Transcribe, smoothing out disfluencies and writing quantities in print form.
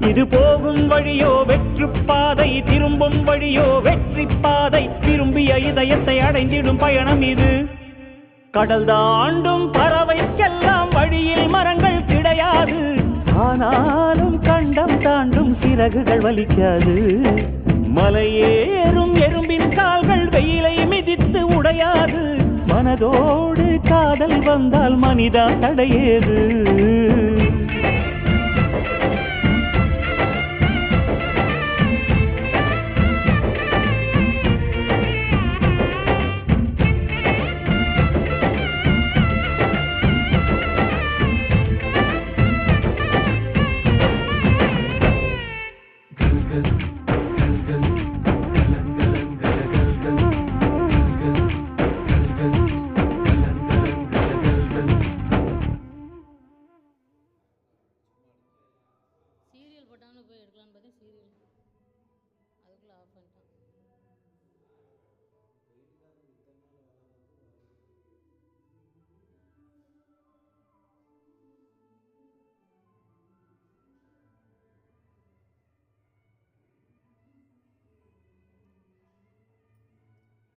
இது போகும் வழியோ வெற்று பாதை, திரும்பும் வழியோ வெற்றி பாதை, திரும்பிய இதயத்தை அடைந்திடும் பயணம் இது. கடல் தாண்டும் பறவைக்கெல்லாம் வழியில் மரங்கள் கிடையாது, ஆனாலும் கண்டம் தாண்டும் சிறகுகள் வலிக்காது. மலையேறும் எறும்பின் கால்கள் வெயிலை மிதித்து உடையாது, மனதோடு காதல் வந்தால் மனிதா தடையேது. சீரியல் போட்டான்னு போய் எடுக்கலான்னு பார்த்தேன், சீரியல் அதுக்குள்ளே ஆஃப் பண்ணிட்டேன்.